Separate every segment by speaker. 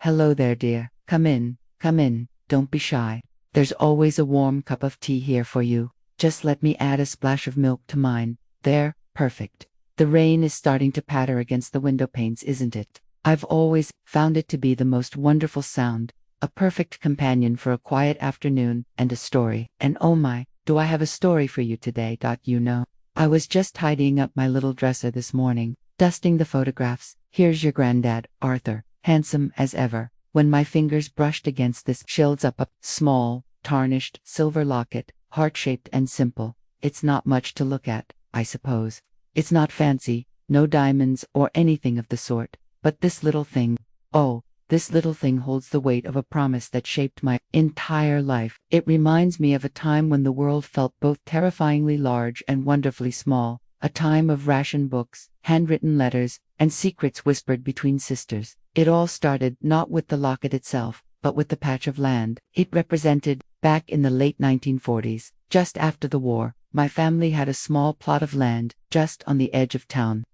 Speaker 1: Hello there, dear. Come in, come in, don't be shy. There's always a warm cup of tea here for you. Just let me add a splash of milk to mine. There, perfect. The rain is starting to patter against the window panes, isn't it? I've always found it to be the most wonderful sound, a perfect companion for a quiet afternoon and a story. And oh my, do I have a story for you today. You know, I was just tidying up my little dresser this morning, dusting the photographs. Here's your granddad, Arthur, handsome as ever, when my fingers brushed against this shields up a small, tarnished silver locket, heart-shaped and simple. It's not much to look at, I suppose. It's not fancy, no diamonds or anything of the sort, but this little thing, oh, this little thing holds the weight of a promise that shaped my entire life. It reminds me of a time when the world felt both terrifyingly large and wonderfully small, a time of ration books, handwritten letters, and secrets whispered between sisters. It all started not with the locket itself, but with the patch of land it represented. Back in the late 1940s, just after the war, my family had a small plot of land just on the edge of town.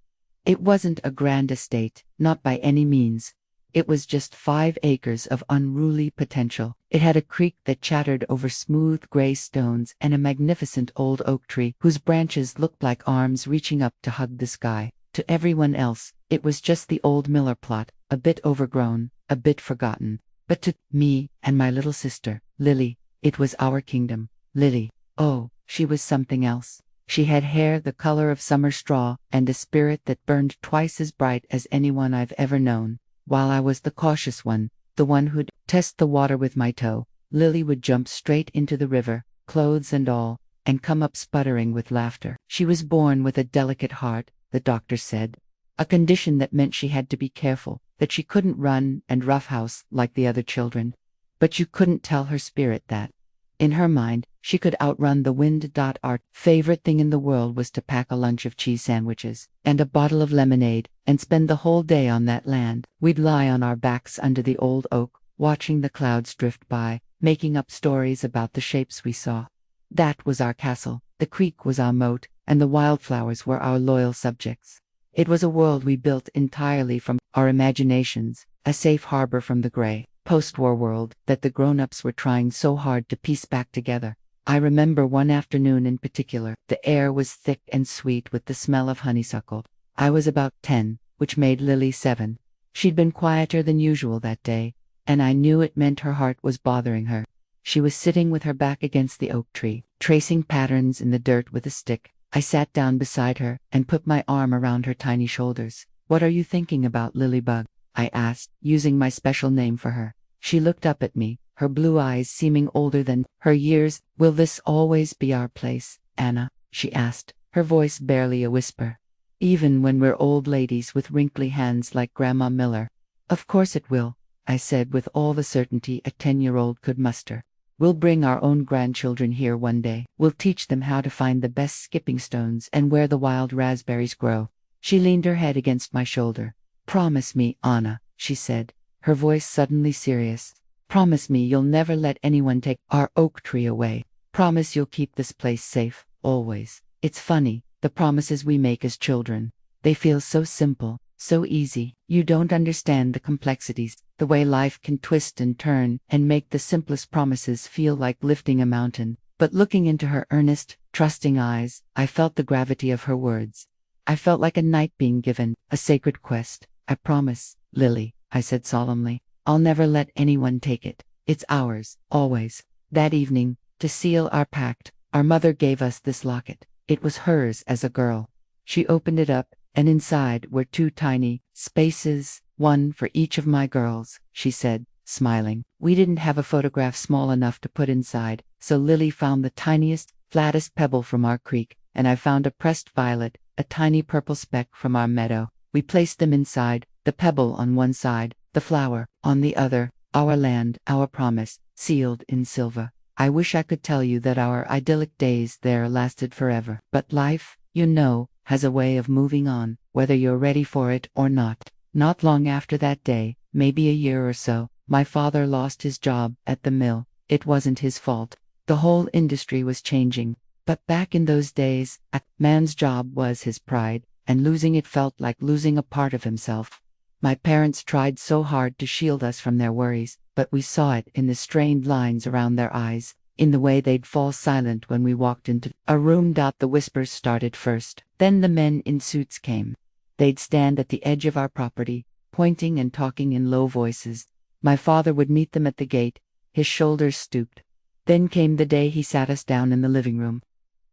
Speaker 1: It wasn't a grand estate, not by any means. It was just 5 acres of unruly potential. It had a creek that chattered over smooth gray stones and a magnificent old oak tree whose branches looked like arms reaching up to hug the sky. To everyone else, it was just the old Miller plot, a bit overgrown, a bit forgotten. But to me and my little sister, Lily, it was our kingdom. Lily, oh, she was something else. She had hair the color of summer straw and a spirit that burned twice as bright as anyone I've ever known. While I was the cautious one, the one who'd test the water with my toe, Lily would jump straight into the river, clothes and all, and come up sputtering with laughter. She was born with a delicate heart, the doctor said, a condition that meant she had to be careful, that she couldn't run and roughhouse like the other children. But you couldn't tell her spirit that. In her mind, she could outrun the wind. Our favorite thing in the world was to pack a lunch of cheese sandwiches and a bottle of lemonade and spend the whole day on that land. We'd lie on our backs under the old oak, watching the clouds drift by, making up stories about the shapes we saw. That was our castle, the creek was our moat, and the wildflowers were our loyal subjects. It was a world we built entirely from our imaginations, a safe harbor from the gray, post-war world that the grown-ups were trying so hard to piece back together. I remember one afternoon in particular. The air was thick and sweet with the smell of honeysuckle. I was about 10, which made Lily 7. She'd been quieter than usual that day, and I knew it meant her heart was bothering her. She was sitting with her back against the oak tree, tracing patterns in the dirt with a stick. I sat down beside her and put my arm around her tiny shoulders. "What are you thinking about, Lilybug?" I asked, using my special name for her. She looked up at me, her blue eyes seeming older than her years. "Will this always be our place, Anna?" she asked, her voice barely a whisper. "Even when we're old ladies with wrinkly hands like Grandma Miller?" "Of course it will," I said with all the certainty a 10-year-old could muster. "We'll bring our own grandchildren here one day. We'll teach them how to find the best skipping stones and where the wild raspberries grow." She leaned her head against my shoulder. "Promise me, Anna," she said, her voice suddenly serious. "Promise me you'll never let anyone take our oak tree away. Promise you'll keep this place safe, always." It's funny, the promises we make as children. They feel so simple, so easy. You don't understand the complexities, the way life can twist and turn and make the simplest promises feel like lifting a mountain. But looking into her earnest, trusting eyes, I felt the gravity of her words. I felt like a knight being given a sacred quest. "I promise, Lily," I said solemnly, "I'll never let anyone take it. It's ours, always." That evening, to seal our pact, our mother gave us this locket. It was hers as a girl. She opened it up, and inside were 2 tiny spaces, one for each of my girls, she said, smiling. We didn't have a photograph small enough to put inside, so Lily found the tiniest, flattest pebble from our creek, and I found a pressed violet, a tiny purple speck from our meadow. We placed them inside, the pebble on one side, the flower on the other, our land, our promise, sealed in silver. I wish I could tell you that our idyllic days there lasted forever. But life, you know, has a way of moving on, whether you're ready for it or not. Not long after that day, maybe a year or so, my father lost his job at the mill. It wasn't his fault. The whole industry was changing. But back in those days, a man's job was his pride, and losing it felt like losing a part of himself. My parents tried so hard to shield us from their worries, but we saw it in the strained lines around their eyes, in the way they'd fall silent when we walked into a room. The whispers started first. Then the men in suits came. They'd stand at the edge of our property, pointing and talking in low voices. My father would meet them at the gate, his shoulders stooped. Then came the day he sat us down in the living room.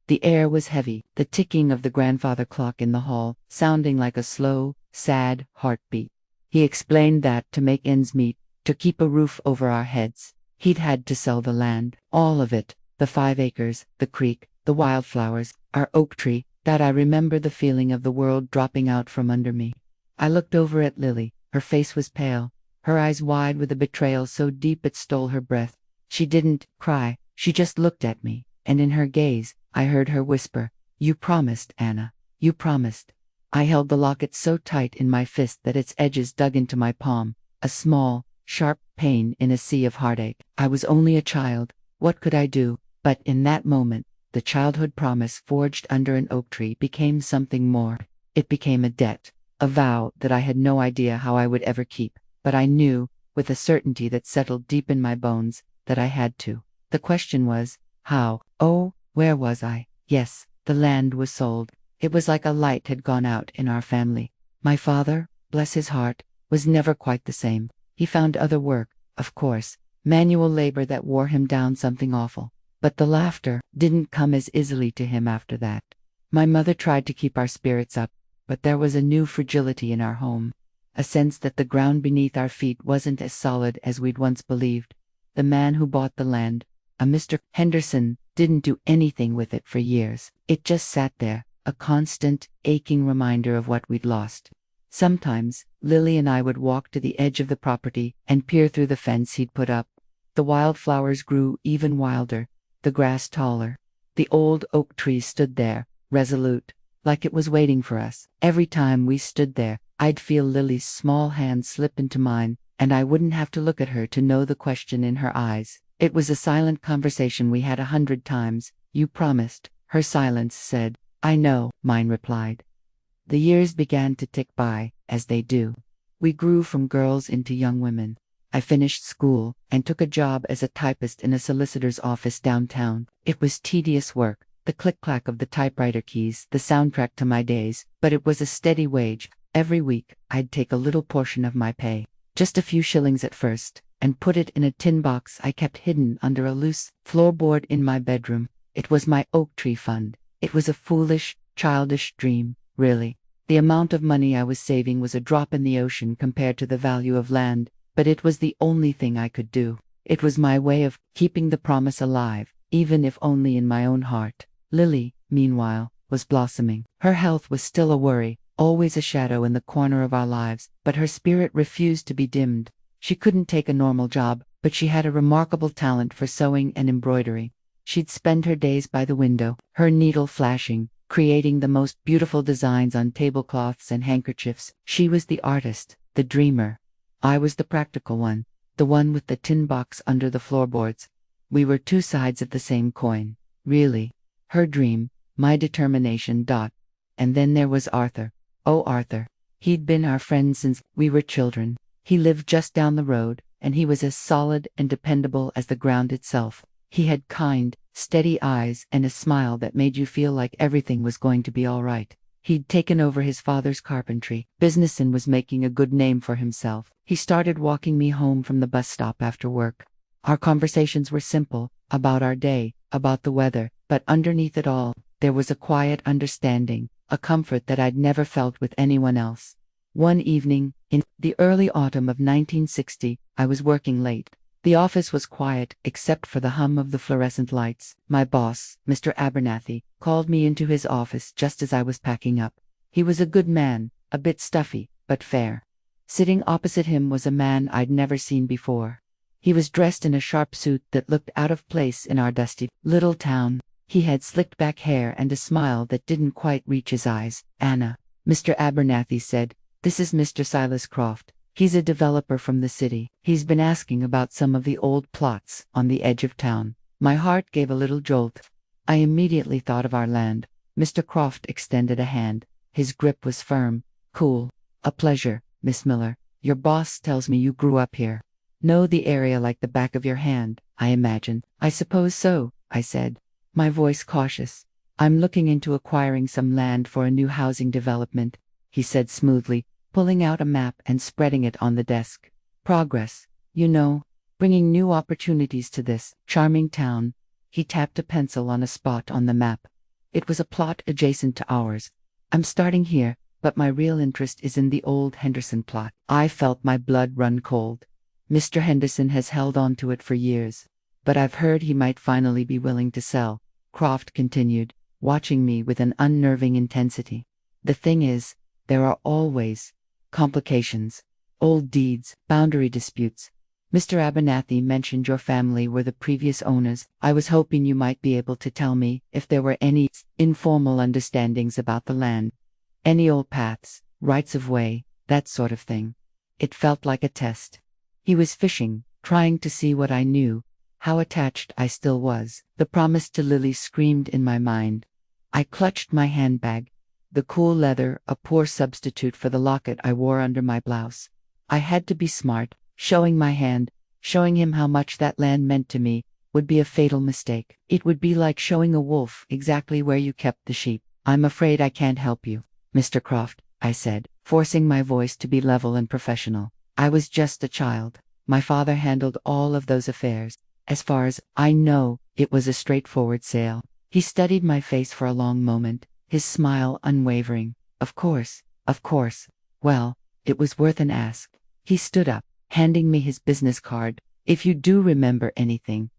Speaker 1: The air was heavy, the ticking of the grandfather clock in the hall, sounding like a slow, sad heartbeat. He explained that to make ends meet, to keep a roof over our heads, he'd had to sell the land, all of it, the 5 acres, the creek, the wildflowers, our oak tree. That I remember the feeling of the world dropping out from under me. I looked over at Lily. Her face was pale, her eyes wide with a betrayal so deep it stole her breath. She didn't cry, she just looked at me, and in her gaze, I heard her whisper, "You promised, Anna. You promised." I held the locket so tight in my fist that its edges dug into my palm, a small, sharp pain in a sea of heartache. I was only a child. What could I do? But in that moment, the childhood promise forged under an oak tree became something more. It became a debt, a vow that I had no idea how I would ever keep, but I knew, with a certainty that settled deep in my bones, that I had to. The question was, how? Oh, where was I? Yes, the land was sold. It was like a light had gone out in our family. My father, bless his heart, was never quite the same. He found other work, of course, manual labor that wore him down something awful. But the laughter didn't come as easily to him after that. My mother tried to keep our spirits up, but there was a new fragility in our home, a sense that the ground beneath our feet wasn't as solid as we'd once believed. The man who bought the land, a Mr. Henderson, didn't do anything with it for years. It just sat there, a constant, aching reminder of what we'd lost. Sometimes, Lily and I would walk to the edge of the property and peer through the fence he'd put up. The wildflowers grew even wilder, the grass taller. The old oak tree stood there, resolute, like it was waiting for us. Every time we stood there, I'd feel Lily's small hand slip into mine, and I wouldn't have to look at her to know the question in her eyes. It was a silent conversation we had 100 times. "You promised," her silence said. "I know," mine replied. The years began to tick by, as they do. We grew from girls into young women. I finished school and took a job as a typist in a solicitor's office downtown. It was tedious work, the click-clack of the typewriter keys, the soundtrack to my days, but it was a steady wage. Every week, I'd take a little portion of my pay, just a few shillings at first, and put it in a tin box I kept hidden under a loose floorboard in my bedroom. It was my oak tree fund. It was a foolish, childish dream, really. The amount of money I was saving was a drop in the ocean compared to the value of land. But it was the only thing I could do. It was my way of keeping the promise alive, even if only in my own heart. Lily, meanwhile, was blossoming. Her health was still a worry, always a shadow in the corner of our lives, but her spirit refused to be dimmed. She couldn't take a normal job, but she had a remarkable talent for sewing and embroidery. She'd spend her days by the window, her needle flashing, creating the most beautiful designs on tablecloths and handkerchiefs. She was the artist, the dreamer. I was the practical one, the one with the tin box under the floorboards. We were two sides of the same coin, really. Her dream, my determination. And then there was Arthur. Oh, Arthur. He'd been our friend since we were children. He lived just down the road, and he was as solid and dependable as the ground itself. He had kind, steady eyes and a smile that made you feel like everything was going to be all right. He'd taken over his father's carpentry business and was making a good name for himself. He started walking me home from the bus stop after work. Our conversations were simple, about our day, about the weather, but underneath it all, there was a quiet understanding, a comfort that I'd never felt with anyone else. One evening, in the early autumn of 1960, I was working late. The office was quiet, except for the hum of the fluorescent lights. My boss, Mr. Abernathy, called me into his office just as I was packing up. He was a good man, a bit stuffy, but fair. Sitting opposite him was a man I'd never seen before. He was dressed in a sharp suit that looked out of place in our dusty little town. He had slicked back hair and a smile that didn't quite reach his eyes. "Anna," Mr. Abernathy said, "this is Mr. Silas Croft. He's a developer from the city. He's been asking about some of the old plots on the edge of town." My heart gave a little jolt. I immediately thought of our land. Mr. Croft extended a hand. His grip was firm, cool. "A pleasure," Miss Miller. Your boss tells me you grew up here. Know the area like the back of your hand, I imagine. I suppose so, I said, my voice cautious. I'm looking into acquiring some land for a new housing development, he said smoothly, pulling out a map and spreading it on the desk. Progress, you know, bringing new opportunities to this charming town. He tapped a pencil on a spot on the map. It was a plot adjacent to ours. I'm starting here, but my real interest is in the old Henderson plot. I felt my blood run cold. Mr. Henderson has held on to it for years. But I've heard he might finally be willing to sell, Croft continued, watching me with an unnerving intensity. The thing is, there are always complications, old deeds, boundary disputes. Mr. Abernathy mentioned your family were the previous owners. I was hoping you might be able to tell me if there were any informal understandings about the land. Any old paths, rights of way, that sort of thing. It felt like a test. He was fishing, trying to see what I knew, how attached I still was. The promise to Lily screamed in my mind. I clutched my handbag. The cool leather, a poor substitute for the locket I wore under my blouse. I had to be smart. Showing my hand, showing him how much that land meant to me, would be a fatal mistake. It would be like showing a wolf exactly where you kept the sheep. I'm afraid I can't help you, Mr. Croft, I said, forcing my voice to be level and professional. I was just a child. My father handled all of those affairs. As far as I know, it was a straightforward sale. He studied my face for a long moment, his smile unwavering. Of course, of course. Well, it was worth an ask. He stood up, handing me his business card. If you do remember anything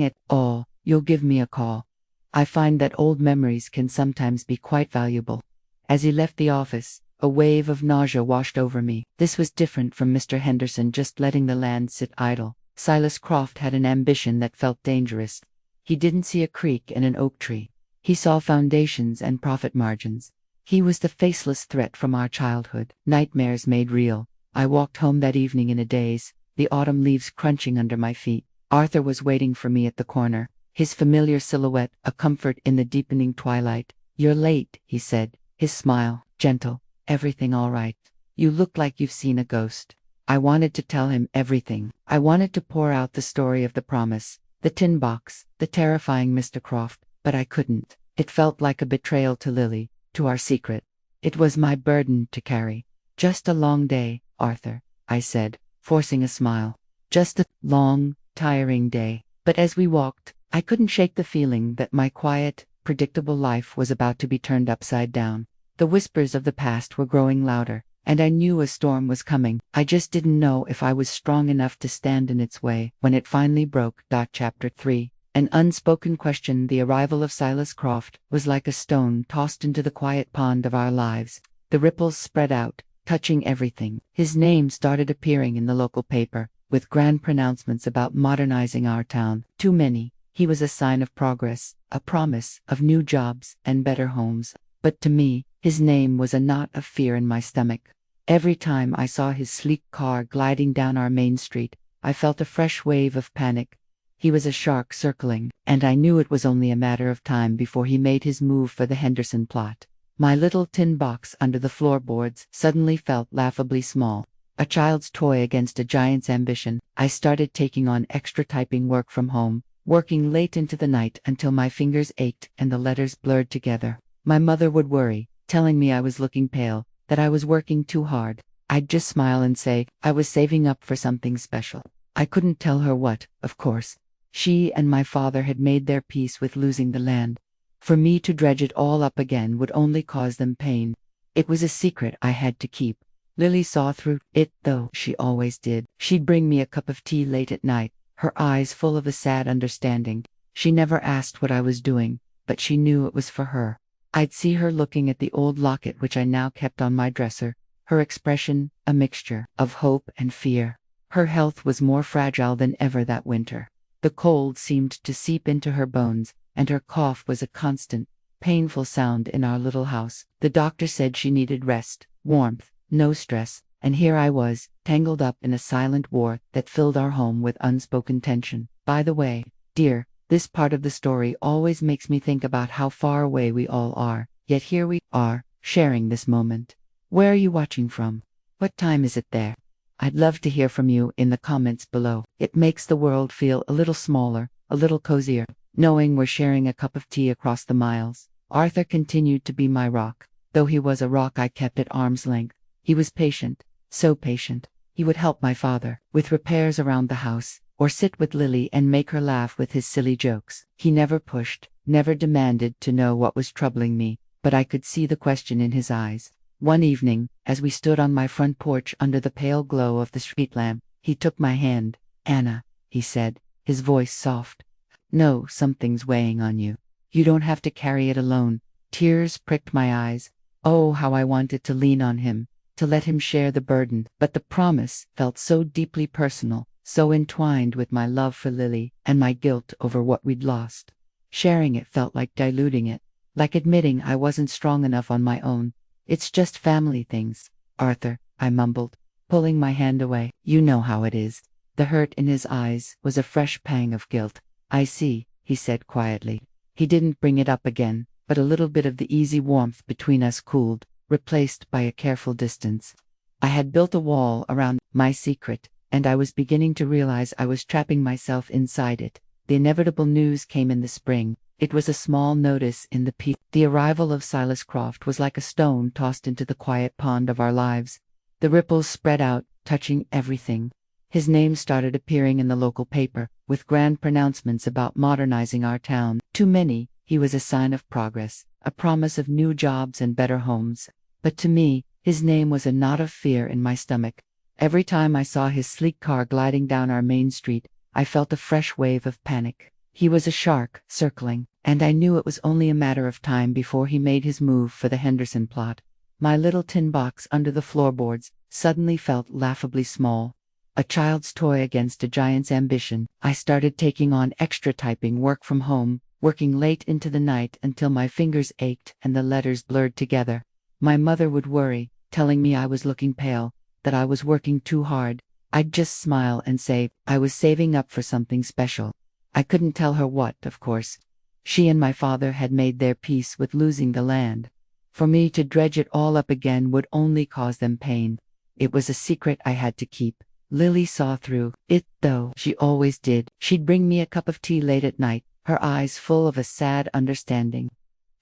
Speaker 1: at all, you'll give me a call. I find that old memories can sometimes be quite valuable. As he left the office, a wave of nausea washed over me. This was different from Mr. Henderson just letting the land sit idle. Silas Croft had an ambition that felt dangerous. He didn't see a creek and an oak tree. He saw foundations and profit margins. He was the faceless threat from our childhood, nightmares made real. I walked home that evening in a daze, the autumn leaves crunching under my feet. Arthur was waiting for me at the corner, his familiar silhouette a comfort in the deepening twilight. You're late, he said, his smile gentle. Everything all right? You look like you've seen a ghost. I wanted to tell him everything. I wanted to pour out the story of the promise, the tin box, the terrifying Mr. Croft, but I couldn't. It felt like a betrayal to Lily, to our secret. It was my burden to carry. Just a long day, Arthur, I said, forcing a smile. Just a long, tiring day. But as we walked, I couldn't shake the feeling that my quiet, predictable life was about to be turned upside down. The whispers of the past were growing louder, and I knew a storm was coming. I just didn't know if I was strong enough to stand in its way. When it finally broke. Chapter 3. An unspoken question. The arrival of Silas Croft was like a stone tossed into the quiet pond of our lives. The ripples spread out, touching everything. His name started appearing in the local paper, with grand pronouncements about modernizing our town. Too many. He was a sign of progress, a promise of new jobs and better homes. But to me, his name was a knot of fear in my stomach. Every time I saw his sleek car gliding down our main street, I felt a fresh wave of panic. He was a shark circling, and I knew it was only a matter of time before he made his move for the Henderson plot. My little tin box under the floorboards suddenly felt laughably small. A child's toy against a giant's ambition. I started taking on extra typing work from home, working late into the night until my fingers ached and the letters blurred together. My mother would worry, telling me I was looking pale, that I was working too hard. I'd just smile and say I was saving up for something special. I couldn't tell her what, of course. She and my father had made their peace with losing the land. For me to dredge it all up again would only cause them pain. It was a secret I had to keep. Lily saw through it, though. She always did. She'd bring me a cup of tea late at night, her eyes full of a sad understanding. She never asked what I was doing, but she knew it was for her. I'd see her looking at the old locket which I now kept on my dresser, her expression a mixture of hope and fear. Her health was more fragile than ever that winter. The cold seemed to seep into her bones, and her cough was a constant, painful sound in our little house. The doctor said she needed rest, warmth, no stress, and here I was, tangled up in a silent war that filled our home with unspoken tension. By the way, dear, this part of the story always makes me think about how far away we all are, yet here we are, sharing this moment. Where are you watching from? What time is it there? I'd love to hear from you in the comments below. It makes the world feel a little smaller, a little cozier, knowing we're sharing a cup of tea across the miles. Arthur continued to be my rock. Though he was a rock I kept at arm's length. He was patient, so patient. He would help my father with repairs around the house, or sit with Lily and make her laugh with his silly jokes. He never pushed, never demanded to know what was troubling me, but I could see the question in his eyes. One evening, as we stood on my front porch under the pale glow of the street lamp, he took my hand. "Anna," he said, his voice soft. "No, something's weighing on you. You don't have to carry it alone." Tears pricked my eyes. Oh, how I wanted to lean on him, to let him share the burden, but the promise felt so deeply personal, so entwined with my love for Lily and my guilt over what we'd lost. Sharing it felt like diluting it, like admitting I wasn't strong enough on my own. "It's just family things, Arthur," I mumbled, pulling my hand away. "You know how it is." The hurt in his eyes was a fresh pang of guilt. "I see," he said quietly. He didn't bring it up again, but a little bit of the easy warmth between us cooled, replaced by a careful distance. I had built a wall around my secret, and I was beginning to realize I was trapping myself inside it. The inevitable news came in the spring. It was a small notice in the paper. The arrival of Silas Croft was like a stone tossed into the quiet pond of our lives. The ripples spread out, touching everything. His name started appearing in the local paper, with grand pronouncements about modernizing our town. Too many. He was a sign of progress, a promise of new jobs and better homes. But to me, his name was a knot of fear in my stomach. Every time I saw his sleek car gliding down our main street, I felt a fresh wave of panic. He was a shark, circling, and I knew it was only a matter of time before he made his move for the Henderson plot. My little tin box under the floorboards suddenly felt laughably small. A child's toy against a giant's ambition. I started taking on extra typing work from home, working late into the night until my fingers ached and the letters blurred together. My mother would worry, telling me I was looking pale, that I was working too hard. I'd just smile and say I was saving up for something special. I couldn't tell her what, of course. She and my father had made their peace with losing the land. For me to dredge it all up again would only cause them pain. It was a secret I had to keep. Lily saw through it, though. She always did. She'd bring me a cup of tea late at night, her eyes full of a sad understanding.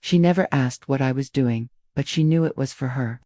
Speaker 1: She never asked what I was doing, but she knew it was for her.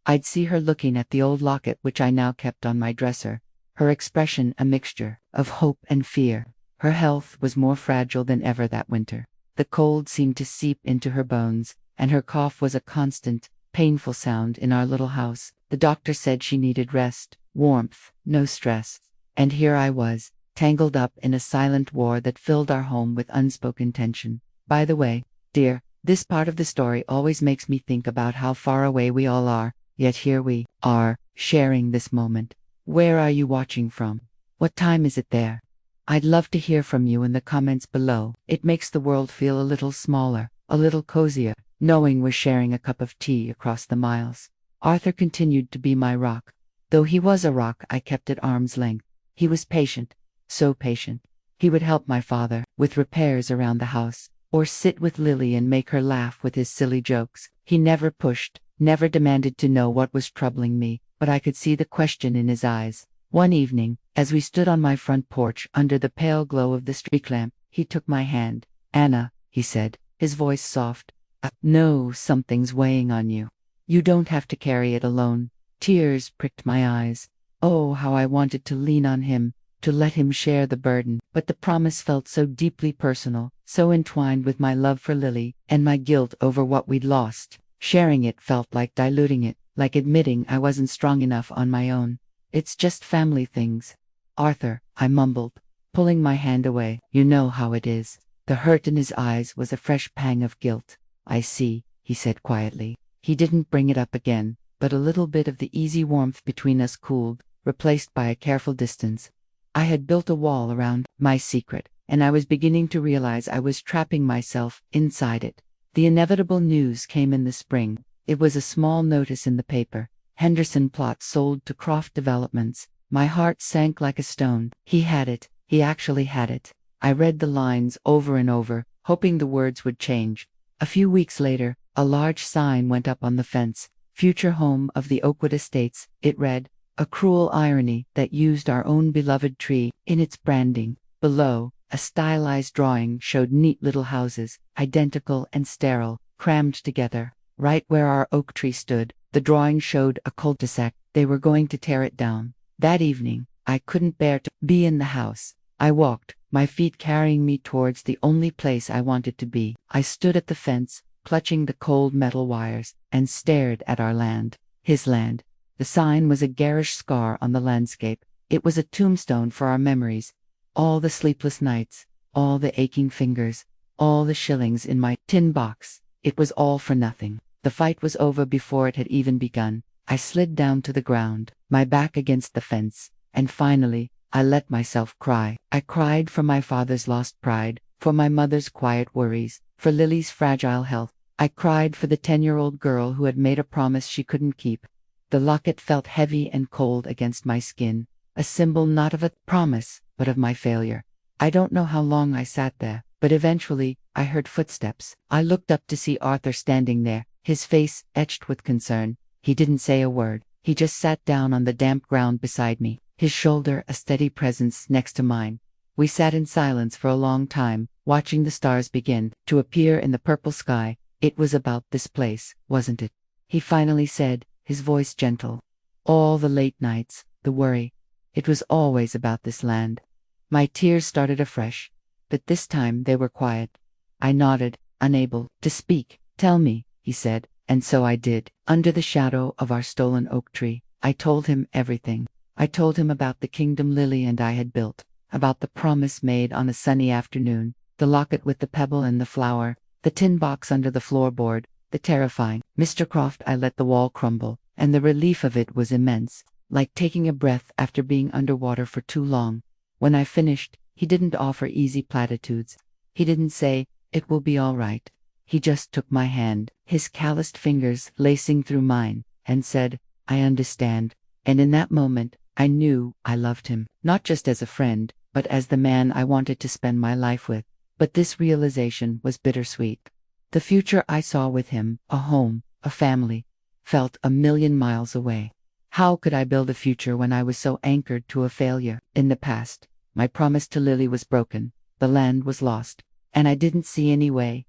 Speaker 1: I'd see her looking at the old locket which I now kept on my dresser, her expression a mixture of hope and fear. Her health was more fragile than ever that winter. The cold seemed to seep into her bones, and her cough was a constant, painful sound in our little house. The doctor said she needed rest, warmth, no stress. And here I was, tangled up in a silent war that filled our home with unspoken tension. By the way, dear, this part of the story always makes me think about how far away we all are, yet here we are, sharing this moment. Where are you watching from? What time is it there? I'd love to hear from you in the comments below. It makes the world feel a little smaller, a little cozier, knowing we're sharing a cup of tea across the miles. Arthur continued to be my rock. Though he was a rock I kept at arm's length. He was patient, so patient. He would help my father with repairs around the house, or sit with Lily and make her laugh with his silly jokes. He never pushed, never demanded to know what was troubling me, but I could see the question in his eyes. One evening, as we stood on my front porch under the pale glow of the street lamp, he took my hand. "Anna," he said, his voice soft. "No, something's weighing on you. You don't have to carry it alone." Tears pricked my eyes. Oh, how I wanted to lean on him, to let him share the burden, but the promise felt so deeply personal, so entwined with my love for Lily and my guilt over what we'd lost. Sharing it felt like diluting it, like admitting I wasn't strong enough on my own. "It's just family things, Arthur," I mumbled, pulling my hand away. "You know how it is." The hurt in his eyes was a fresh pang of guilt. "I see," he said quietly. He didn't bring it up again, but a little bit of the easy warmth between us cooled, replaced by a careful distance. I had built a wall around my secret, and I was beginning to realize I was trapping myself inside it. The inevitable news came in the spring. It was a small notice in the paper. Henderson plot sold to Croft Developments. My heart sank like a stone. He had it. He actually had it. I read the lines over and over, hoping the words would change. A few weeks later, a large sign went up on the fence. future home of the Oakwood Estates, it read, a cruel irony that used our own beloved tree in its branding. Below, a stylized drawing showed neat little houses, identical and sterile, crammed together. Right where our oak tree stood, the drawing showed a cul-de-sac. They were going to tear it down. That evening, I couldn't bear to be in the house. I walked, my feet carrying me towards the only place I wanted to be. I stood at the fence, clutching the cold metal wires, and stared at our land. His land. The sign was a garish scar on the landscape. It was a tombstone for our memories. All the sleepless nights, all the aching fingers, all the shillings in my tin box. It was all for nothing. The fight was over before it had even begun. I slid down to the ground, my back against the fence, and finally, I let myself cry. I cried for my father's lost pride, for my mother's quiet worries, for Lily's fragile health. I cried for the 10-year-old girl who had made a promise she couldn't keep. The locket felt heavy and cold against my skin, a symbol not of a promise, but of my failure. I don't know how long I sat there, but eventually, I heard footsteps. I looked up to see Arthur standing there, his face etched with concern. He didn't say a word. He just sat down on the damp ground beside me, his shoulder a steady presence next to mine. We sat in silence for a long time, watching the stars begin to appear in the purple sky. It was about this place, wasn't it? He finally said, his voice gentle. All the late nights, the worry. It was always about this land. My tears started afresh, but this time they were quiet. I nodded, unable to speak. Tell me, he said, and so I did. Under the shadow of our stolen oak tree, I told him everything. I told him about the kingdom Lily and I had built, about the promise made on a sunny afternoon, the locket with the pebble and the flower, the tin box under the floorboard, the terrifying Mr. Croft. I let the wall crumble, and the relief of it was immense, like taking a breath after being underwater for too long. When I finished, he didn't offer easy platitudes. He didn't say, "It will be all right." He just took my hand, his calloused fingers lacing through mine, and said, "I understand." And in that moment, I knew I loved him, not just as a friend, but as the man I wanted to spend my life with. But this realization was bittersweet. The future I saw with him, a home, a family, felt a million miles away. How could I build a future when I was so anchored to a failure? In the past, my promise to Lily was broken, the land was lost, and I didn't see any way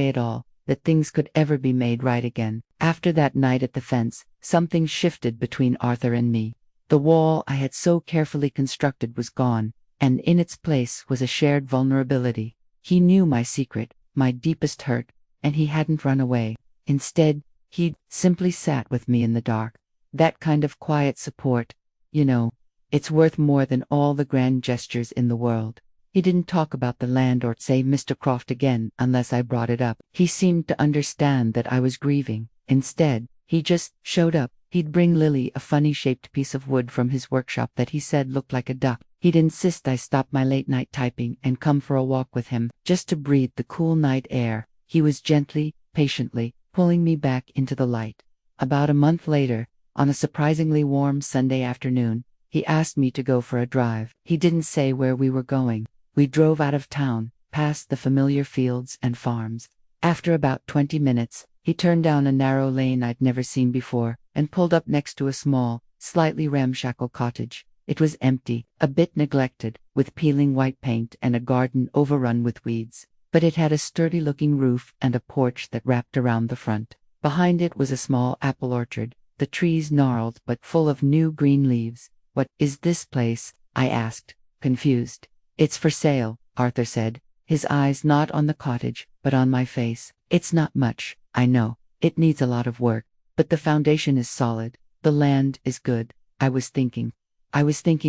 Speaker 1: at all, that things could ever be made right again. After that night at the fence, something shifted between Arthur and me. The wall I had so carefully constructed was gone, and in its place was a shared vulnerability. He knew my secret, my deepest hurt, and he hadn't run away. Instead, he'd simply sat with me in the dark. That kind of quiet support, it's worth more than all the grand gestures in the world. He didn't talk about the land or say Mr. Croft again unless I brought it up. He seemed to understand that I was grieving. Instead, he just showed up. He'd bring Lily a funny-shaped piece of wood from his workshop that he said looked like a duck. He'd insist I stop my late-night typing and come for a walk with him, just to breathe the cool night air. He was gently, patiently, pulling me back into the light. About a month later, on a surprisingly warm Sunday afternoon, he asked me to go for a drive. He didn't say where we were going. We drove out of town, past the familiar fields and farms. After about 20 minutes, he turned down a narrow lane I'd never seen before, and pulled up next to a small, slightly ramshackle cottage. It was empty, a bit neglected, with peeling white paint and a garden overrun with weeds. But it had a sturdy-looking roof and a porch that wrapped around the front. Behind it was a small apple orchard, the trees gnarled but full of new green leaves. "What is this place?" I asked, confused. "It's for sale," Arthur said, his eyes not on the cottage, but on my face. "It's not much, I know. It needs a lot of work, but the foundation is solid. The land is good. I was thinking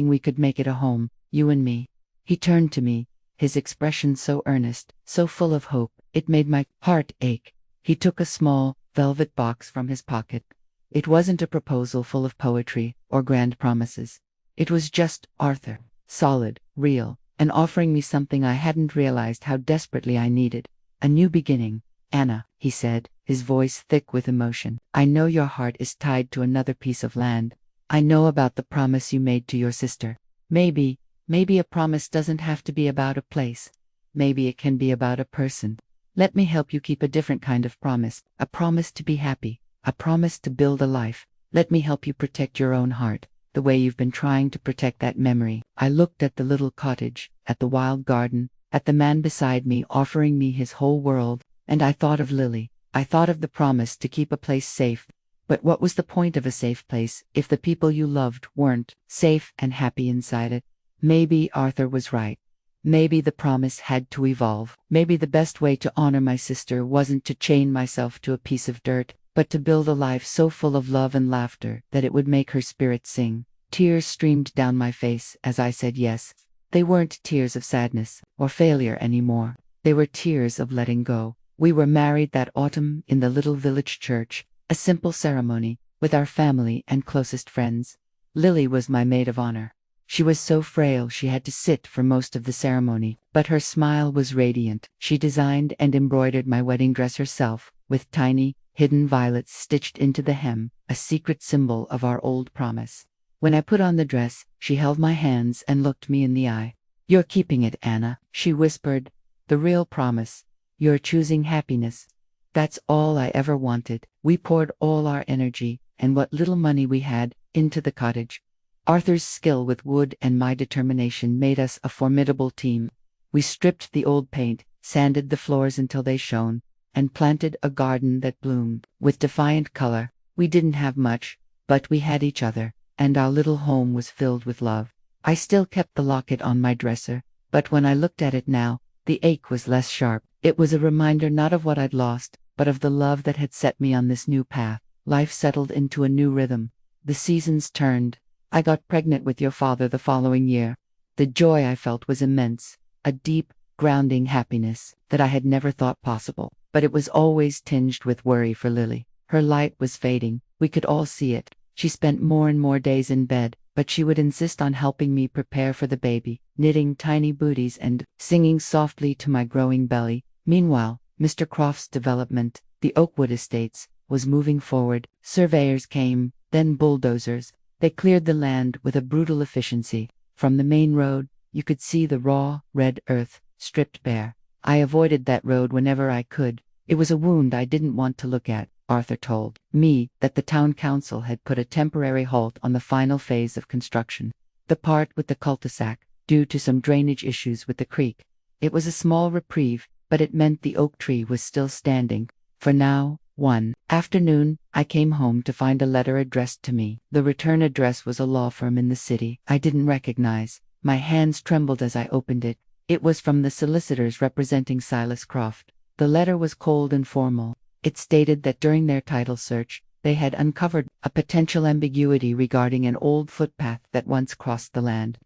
Speaker 1: we could make it a home, you and me." He turned to me, his expression so earnest, so full of hope, it made my heart ache. He took a small, velvet box from his pocket. It wasn't a proposal full of poetry or grand promises. It was just Arthur, solid, real, and offering me something I hadn't realized how desperately I needed. "A new beginning, Anna," he said, his voice thick with emotion. "I know your heart is tied to another piece of land. I know about the promise you made to your sister. Maybe a promise doesn't have to be about a place. Maybe it can be about a person. Let me help you keep a different kind of promise, a promise to be happy, A promise to build a life. Let me help you protect your own heart, the way you've been trying to protect that memory. I looked at the little cottage, at the wild garden, at the man beside me offering me his whole world, and I thought of Lily. I thought of the promise to keep a place safe. But what was the point of a safe place if the people you loved weren't safe and happy inside it? Maybe Arthur was right. Maybe the promise had to evolve. Maybe the best way to honor my sister wasn't to chain myself to a piece of dirt, but to build a life so full of love and laughter that it would make her spirit sing. Tears streamed down my face as I said yes. They weren't tears of sadness or failure anymore. They were tears of letting go. We were married that autumn in the little village church, a simple ceremony, with our family and closest friends. Lily was my maid of honor. She was so frail she had to sit for most of the ceremony, but her smile was radiant. She designed and embroidered my wedding dress herself, with tiny, hidden violets stitched into the hem, a secret symbol of our old promise. When I put on the dress, she held my hands and looked me in the eye. "You're keeping it, Anna," she whispered. "The real promise. You're choosing happiness." That's all I ever wanted. We poured all our energy, and what little money we had, into the cottage. Arthur's skill with wood and my determination made us a formidable team. We stripped the old paint, sanded the floors until they shone, and planted a garden that bloomed with defiant color. We didn't have much, but we had each other, and our little home was filled with love. I still kept the locket on my dresser, but when I looked at it now, the ache was less sharp. It was a reminder not of what I'd lost, but of the love that had set me on this new path. Life settled into a new rhythm. The seasons turned. I got pregnant with your father the following year. The joy I felt was immense, a deep, grounding happiness that I had never thought possible. But it was always tinged with worry for Lily. Her light was fading. We could all see it. She spent more and more days in bed, but she would insist on helping me prepare for the baby, knitting tiny booties and singing softly to my growing belly. Meanwhile, Mr. Croft's development, the Oakwood Estates, was moving forward. Surveyors came, then bulldozers. They cleared the land with a brutal efficiency. From the main road, you could see the raw, red earth, stripped bare. I avoided that road whenever I could. It was a wound I didn't want to look at. Arthur told me that the town council had put a temporary halt on the final phase of construction, the part with the cul-de-sac, due to some drainage issues with the creek. It was a small reprieve, but it meant the oak tree was still standing. For now. One afternoon, I came home to find a letter addressed to me. The return address was a law firm in the city I didn't recognize. My hands trembled as I opened it. It was from the solicitors representing Silas Croft. The letter was cold and formal. It stated that during their title search, they had uncovered a potential ambiguity regarding an old footpath that once crossed the land.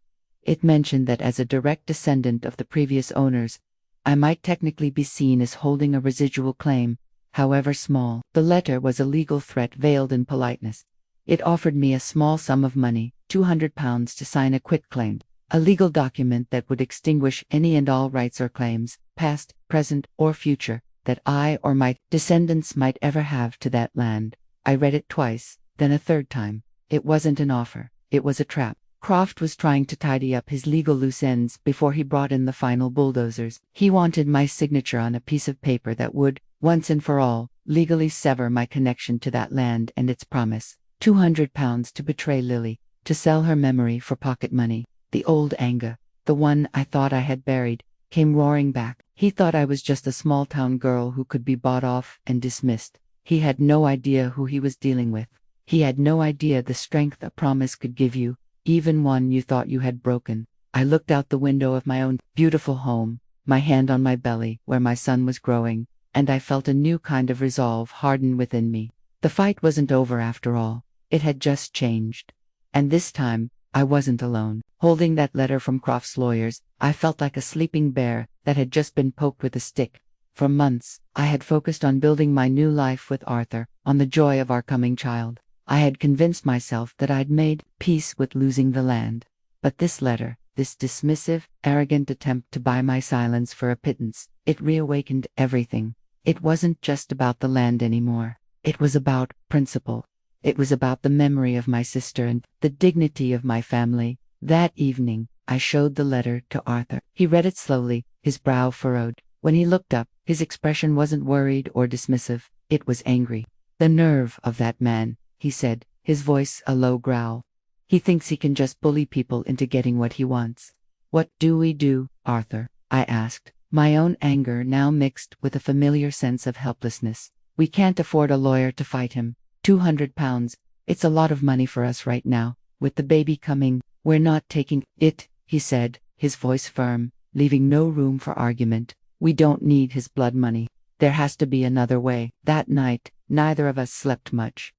Speaker 1: It mentioned that as a direct descendant of the previous owners, I might technically be seen as holding a residual claim, however small. The letter was a legal threat veiled in politeness. It offered me a small sum of money, £200, to sign a quitclaim, a legal document that would extinguish any and all rights or claims, past, present, or future, that I or my descendants might ever have to that land. I read it twice, then a third time. It wasn't an offer. It was a trap. Croft was trying to tidy up his legal loose ends before he brought in the final bulldozers. He wanted my signature on a piece of paper that would, once and for all, legally sever my connection to that land and its promise. £200 to betray Lily, to sell her memory for pocket money. The old anger, the one I thought I had buried, came roaring back. He thought I was just a small-town girl who could be bought off and dismissed. He had no idea who he was dealing with. He had no idea the strength a promise could give you, even one you thought you had broken. I looked out the window of my own beautiful home, my hand on my belly where my son was growing, and I felt a new kind of resolve harden within me. The fight wasn't over after all. It had just changed. And this time, I wasn't alone. Holding that letter from Croft's lawyers, I felt like a sleeping bear that had just been poked with a stick. For months, I had focused on building my new life with Arthur, on the joy of our coming child. I had convinced myself that I'd made peace with losing the land. But this letter, this dismissive, arrogant attempt to buy my silence for a pittance, it reawakened everything. It wasn't just about the land anymore. It was about principle. It was about the memory of my sister and the dignity of my family. That evening, I showed the letter to Arthur. He read it slowly, his brow furrowed. When he looked up, his expression wasn't worried or dismissive. It was angry. "The nerve of that man," he said, his voice a low growl. "He thinks he can just bully people into getting what he wants." "What do we do, Arthur?" I asked, my own anger now mixed with a familiar sense of helplessness. "We can't afford a lawyer to fight him. £200. It's a lot of money for us right now. With the baby coming, we're not taking it," he said, his voice firm, leaving no room for argument. "We don't need his blood money. There has to be another way." That night, neither of us slept much.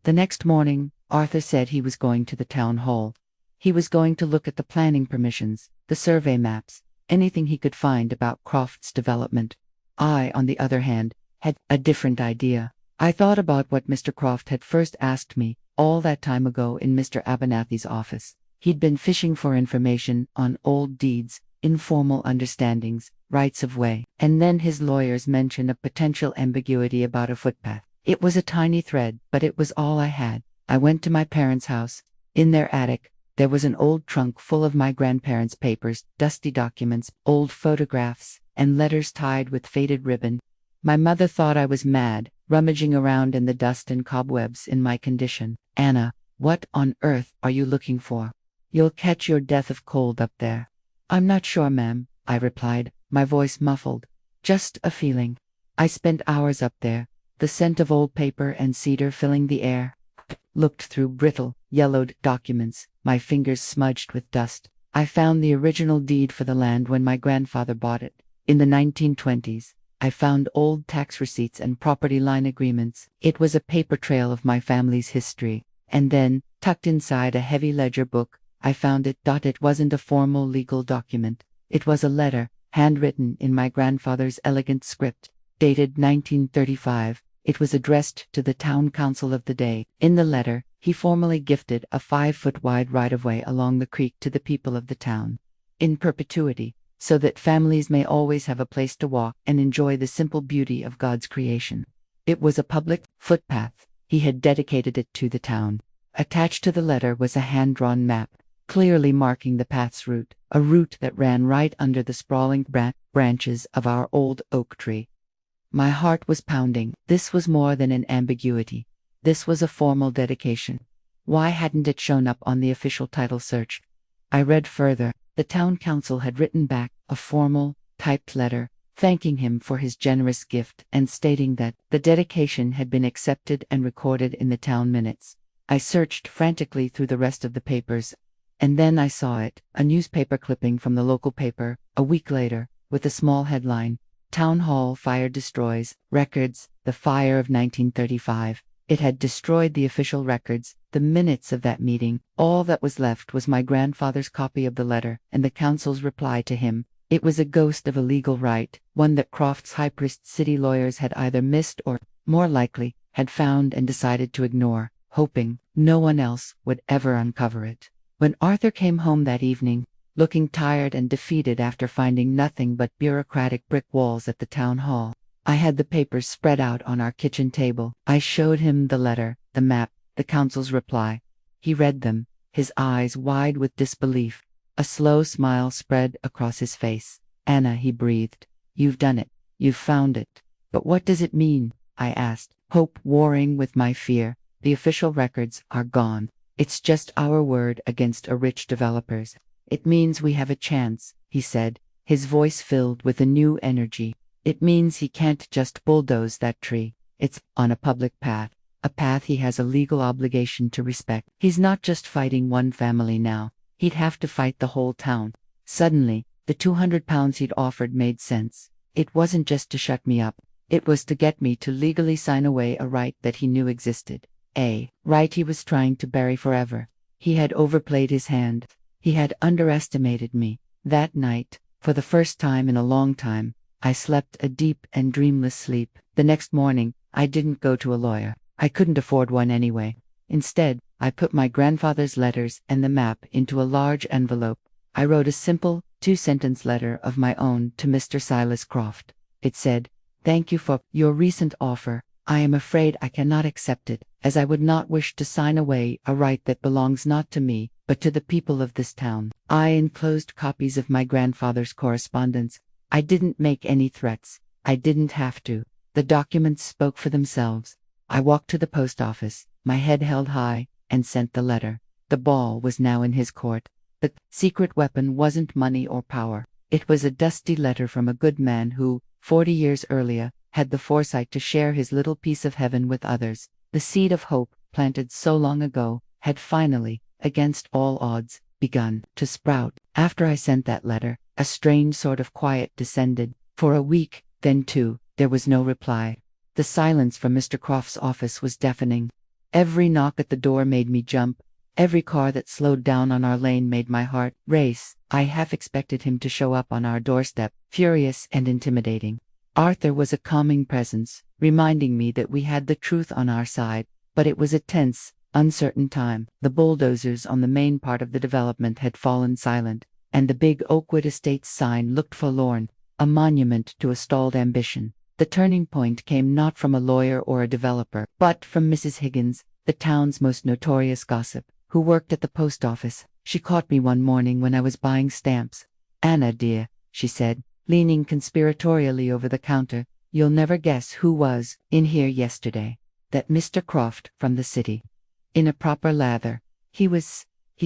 Speaker 1: The next morning, Arthur said he was going to the town hall. He was going to look at the planning permissions, the survey maps, anything he could find about Croft's development. I, on the other hand, had a different idea. I thought about what Mr. Croft had first asked me, all that time ago in Mr. Abernathy's office. He'd been fishing for information on old deeds, informal understandings, rights of way, and then his lawyer's mention of potential ambiguity about a footpath. It was a tiny thread, but it was all I had. I went to my parents' house. In their attic, there was an old trunk full of my grandparents' papers, dusty documents, old photographs, and letters tied with faded ribbon. My mother thought I was mad, rummaging around in the dust and cobwebs in my condition. "Anna, what on earth are you looking for? You'll catch your death of cold up there." "I'm not sure, ma'am," I replied, my voice muffled. "Just a feeling. I spent hours up there, the scent of old paper and cedar filling the air." Looked through brittle, yellowed documents, my fingers smudged with dust. I found the original deed for the land when my grandfather bought it, in the 1920s. I found old tax receipts and property line agreements. It was a paper trail of my family's history. And then, tucked inside a heavy ledger book, I found it. It wasn't a formal legal document. It was a letter, handwritten in my grandfather's elegant script, dated 1935. It was addressed to the town council of the day. In the letter, he formally gifted a 5-foot-wide right-of-way along the creek to the people of the town, in perpetuity, so that families may always have a place to walk and enjoy the simple beauty of God's creation. It was a public footpath. He had dedicated it to the town. Attached to the letter was a hand-drawn map, clearly marking the path's route, a route that ran right under the sprawling branches of our old oak tree. My heart was pounding. This was more than an ambiguity. This was a formal dedication. Why hadn't it shown up on the official title search? I read further. The town council had written back a formal, typed letter, thanking him for his generous gift and stating that the dedication had been accepted and recorded in the town minutes. I searched frantically through the rest of the papers, and then I saw it, a newspaper clipping from the local paper, a week later, with a small headline, "Town Hall Fire Destroys Records, the Fire of 1935. It had destroyed the official records, the minutes of that meeting. All that was left was my grandfather's copy of the letter and the council's reply to him. It was a ghost of a legal right, one that Croft's high-priced city lawyers had either missed or, more likely, had found and decided to ignore, hoping no one else would ever uncover it. When Arthur came home that evening, looking tired and defeated after finding nothing but bureaucratic brick walls at the town hall, I had the papers spread out on our kitchen table. I showed him the letter, the map, the council's reply. He read them, his eyes wide with disbelief. A slow smile spread across his face. "Anna," he breathed, "you've done it. You've found it." "But what does it mean?" I asked, hope warring with my fear. "The official records are gone. It's just our word against a rich developer's." "It means we have a chance," he said, his voice filled with a new energy. "It means he can't just bulldoze that tree. It's on a public path, a path he has a legal obligation to respect. He's not just fighting one family now. He'd have to fight the whole town." Suddenly, the £200 he'd offered made sense. It wasn't just to shut me up. It was to get me to legally sign away a right that he knew existed. A right he was trying to bury forever. He had overplayed his hand. He had underestimated me. That night, for the first time in a long time, I slept a deep and dreamless sleep. The next morning, I didn't go to a lawyer. I couldn't afford one anyway. Instead, I put my grandfather's letters and the map into a large envelope. I wrote a simple, 2-sentence letter of my own to Mr. Silas Croft. It said, "Thank you for your recent offer. I am afraid I cannot accept it, as I would not wish to sign away a right that belongs not to me, but to the people of this town." I enclosed copies of my grandfather's correspondence. I didn't make any threats. I didn't have to. The documents spoke for themselves. I walked to the post office, my head held high, and sent the letter. The ball was now in his court. The secret weapon wasn't money or power. It was a dusty letter from a good man who, 40 years earlier, had the foresight to share his little piece of heaven with others. The seed of hope, planted so long ago, had finally, against all odds, begun to sprout. After I sent that letter, a strange sort of quiet descended. For a week, then 2, there was no reply. The silence from Mr. Croft's office was deafening. Every knock at the door made me jump. Every car that slowed down on our lane made my heart race. I half expected him to show up on our doorstep, furious and intimidating. Arthur was a calming presence, reminding me that we had the truth on our side, but it was a tense, uncertain time. The bulldozers on the main part of the development had fallen silent, and the big Oakwood Estates sign looked forlorn, a monument to a stalled ambition. The turning point came not from a lawyer or a developer, but from Mrs. Higgins, the town's most notorious gossip, who worked at the post office. She caught me one morning when I was buying stamps. "Anna, dear," she said, leaning conspiratorially over the counter, "you'll never guess who was in here yesterday. That Mr. Croft from the city. In a proper lather. He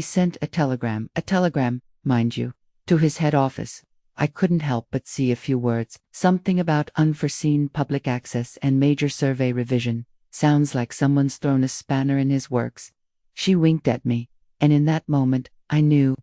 Speaker 1: sent a telegram, mind you, to his head office. I couldn't help but see a few words. Something about unforeseen public access and major survey revision. Sounds like someone's thrown a spanner in his works." She winked at me, and in that moment, I knew.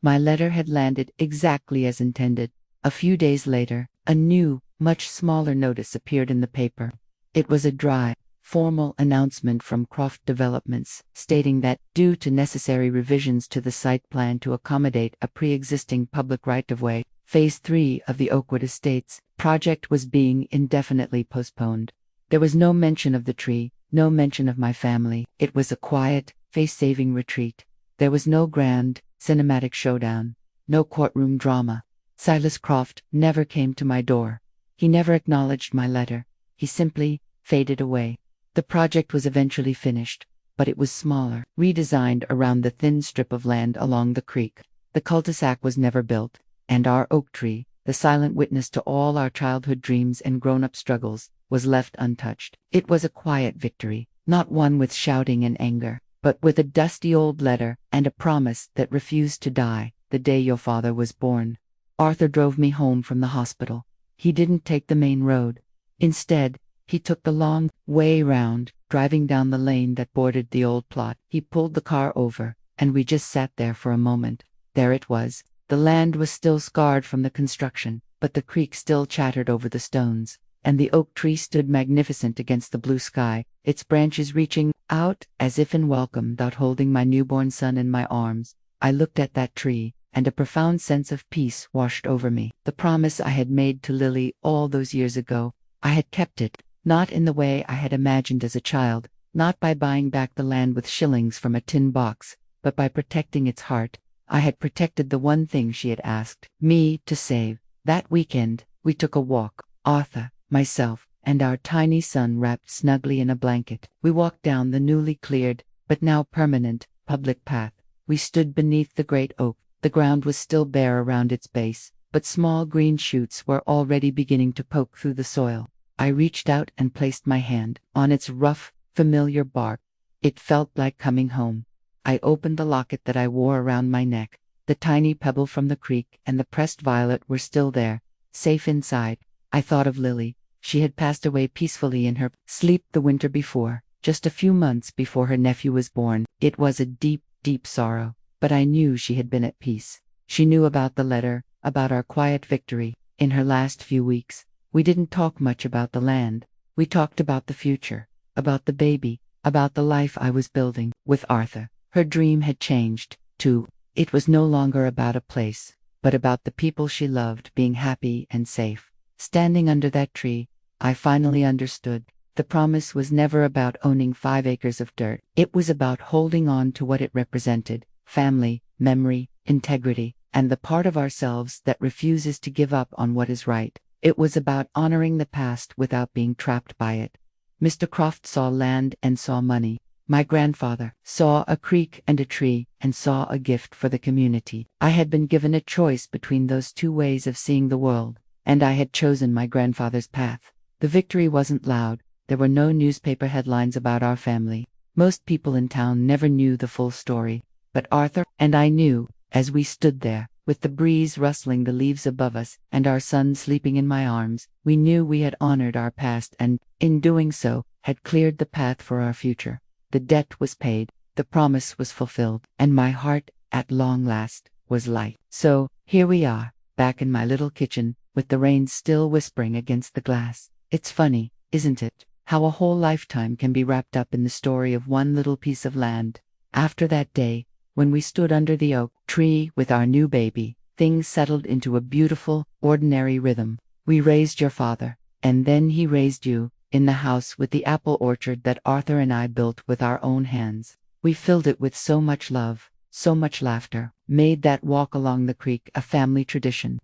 Speaker 1: My letter had landed exactly as intended. A few days later, a new, much smaller notice appeared in the paper. It was a dry, formal announcement from Croft Developments, stating that, due to necessary revisions to the site plan to accommodate a pre-existing public right-of-way, Phase 3 of the Oakwood Estates project was being indefinitely postponed. There was no mention of the tree, no mention of my family. It was a quiet, face-saving retreat. There was no grand, cinematic showdown, no courtroom drama. Silas Croft never came to my door. He never acknowledged my letter. He simply faded away. The project was eventually finished, but it was smaller, redesigned around the thin strip of land along the creek. The cul-de-sac was never built, and our oak tree, the silent witness to all our childhood dreams and grown-up struggles, was left untouched. It was a quiet victory, not one with shouting and anger, but with a dusty old letter and a promise that refused to die the day your father was born. Arthur drove me home from the hospital. He didn't take the main road. Instead, he took the long way round, driving down the lane that bordered the old plot. He pulled the car over, and we just sat there for a moment. There it was. The land was still scarred from the construction, but the creek still chattered over the stones, and the oak tree stood magnificent against the blue sky, its branches reaching out as if in welcome, holding my newborn son in my arms. I looked at that tree, and a profound sense of peace washed over me. The promise I had made to Lily all those years ago, I had kept it, not in the way I had imagined as a child, not by buying back the land with shillings from a tin box, but by protecting its heart. I had protected the one thing she had asked me to save. That weekend, we took a walk, Arthur, myself, and our tiny son wrapped snugly in a blanket. We walked down the newly cleared, but now permanent, public path. We stood beneath the great oak. The ground was still bare around its base, but small green shoots were already beginning to poke through the soil. I reached out and placed my hand on its rough, familiar bark. It felt like coming home. I opened the locket that I wore around my neck. The tiny pebble from the creek and the pressed violet were still there, safe inside. I thought of Lily. She had passed away peacefully in her sleep the winter before, just a few months before her nephew was born. It was a deep, deep sorrow, but I knew she had been at peace. She knew about the letter, about our quiet victory. In her last few weeks, we didn't talk much about the land. We talked about the future, about the baby, about the life I was building with Arthur. Her dream had changed, too. It was no longer about a place, but about the people she loved being happy and safe. Standing under that tree, I finally understood. The promise was never about owning 5 acres of dirt. It was about holding on to what it represented: family, memory, integrity, and the part of ourselves that refuses to give up on what is right. It was about honoring the past without being trapped by it. Mr. Croft saw land and saw money. My grandfather saw a creek and a tree and saw a gift for the community. I had been given a choice between those 2 ways of seeing the world, and I had chosen my grandfather's path. The victory wasn't loud, There were no newspaper headlines about our family. Most people in town never knew the full story. But Arthur and I knew, as we stood there, with the breeze rustling the leaves above us and our son sleeping in my arms, we knew we had honored our past and, in doing so, had cleared the path for our future. The debt was paid, the promise was fulfilled, and my heart, at long last, was light. So, here we are, back in my little kitchen, with the rain still whispering against the glass. It's funny, isn't it, how a whole lifetime can be wrapped up in the story of one little piece of land. After that day, when we stood under the oak tree with our new baby, things settled into a beautiful, ordinary rhythm. We raised your father, and then he raised you, in the house with the apple orchard that Arthur and I built with our own hands. We filled it with so much love, so much laughter, made that walk along the creek a family tradition.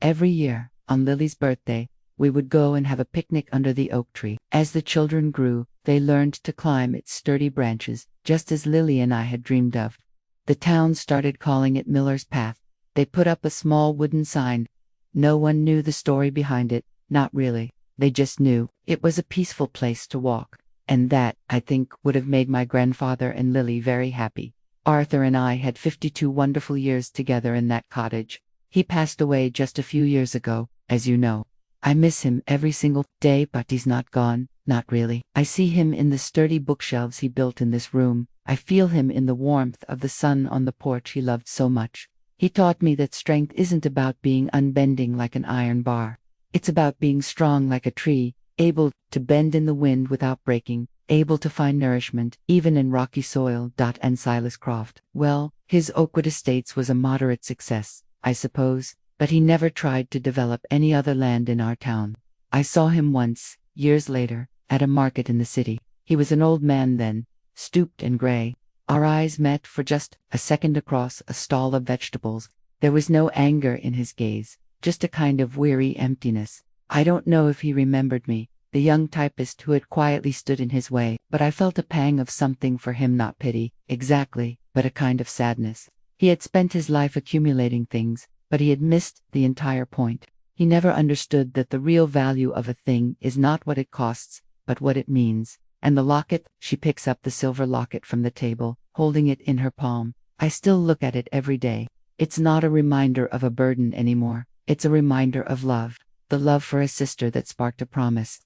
Speaker 1: Every year, on Lily's birthday, we would go and have a picnic under the oak tree. As the children grew, they learned to climb its sturdy branches, just as Lily and I had dreamed of. The town started calling it Miller's Path. They put up a small wooden sign. No one knew the story behind it, not really. They just knew it was a peaceful place to walk. And that, I think, would have made my grandfather and Lily very happy. Arthur and I had 52 wonderful years together in that cottage. He passed away just a few years ago, as you know. I miss him every single day, but he's not gone, not really. I see him in the sturdy bookshelves he built in this room. I feel him in the warmth of the sun on the porch he loved so much. He taught me that strength isn't about being unbending like an iron bar. It's about being strong like a tree, able to bend in the wind without breaking, able to find nourishment, even in rocky soil. And Silas Croft, well, his Oakwood Estates was a moderate success, I suppose, but he never tried to develop any other land in our town. I saw him once, years later, at a market in the city. He was an old man then, stooped and gray. Our eyes met for just a second across a stall of vegetables. There was no anger in his gaze, just a kind of weary emptiness. I don't know if he remembered me, the young typist who had quietly stood in his way, but I felt a pang of something for him, not pity, exactly, but a kind of sadness. He had spent his life accumulating things, but he had missed the entire point. He never understood that the real value of a thing is not what it costs, but what it means. And the locket, she picks up the silver locket from the table, holding it in her palm. I still look at it every day. It's not a reminder of a burden anymore. It's a reminder of love. The love for a sister that sparked a promise.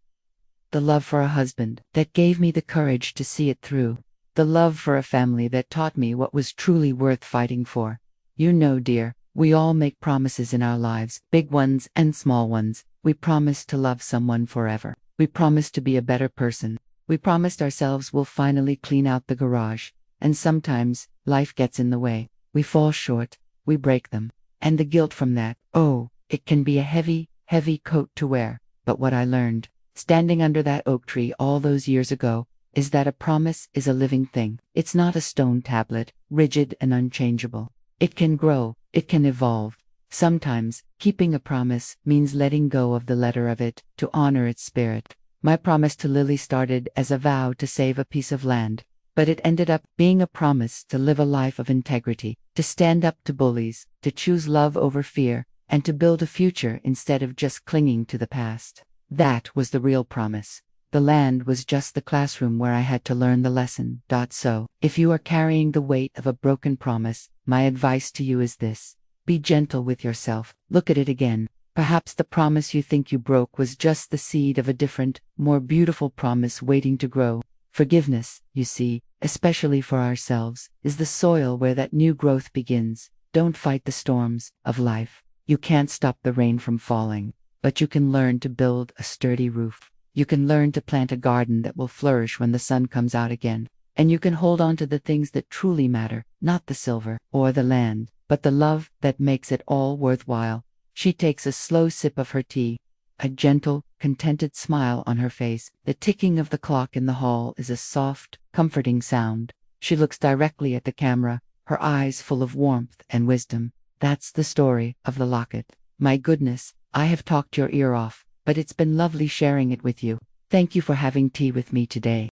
Speaker 1: The love for a husband that gave me the courage to see it through. The love for a family that taught me what was truly worth fighting for. You know, dear, we all make promises in our lives, big ones and small ones. We promise to love someone forever. We promise to be a better person. We promised ourselves we'll finally clean out the garage. And sometimes, life gets in the way. We fall short. We break them. And the guilt from that, oh, it can be a heavy, heavy coat to wear. But what I learned, standing under that oak tree all those years ago, is that a promise is a living thing. It's not a stone tablet, rigid and unchangeable. It can grow. It can evolve. Sometimes, keeping a promise means letting go of the letter of it to honor its spirit. My promise to Lily started as a vow to save a piece of land, but it ended up being a promise to live a life of integrity, to stand up to bullies, to choose love over fear, and to build a future instead of just clinging to the past. That was the real promise. The land was just the classroom where I had to learn the lesson. So, if you are carrying the weight of a broken promise, my advice to you is this. Be gentle with yourself. Look at it again. Perhaps the promise you think you broke was just the seed of a different, more beautiful promise waiting to grow. Forgiveness, you see, especially for ourselves, is the soil where that new growth begins. Don't fight the storms of life. You can't stop the rain from falling, but you can learn to build a sturdy roof. You can learn to plant a garden that will flourish when the sun comes out again. And you can hold on to the things that truly matter, not the silver or the land, but the love that makes it all worthwhile. She takes a slow sip of her tea, a gentle, contented smile on her face. The ticking of the clock in the hall is a soft, comforting sound. She looks directly at the camera, her eyes full of warmth and wisdom. That's the story of the locket. My goodness, I have talked your ear off, but it's been lovely sharing it with you. Thank you for having tea with me today.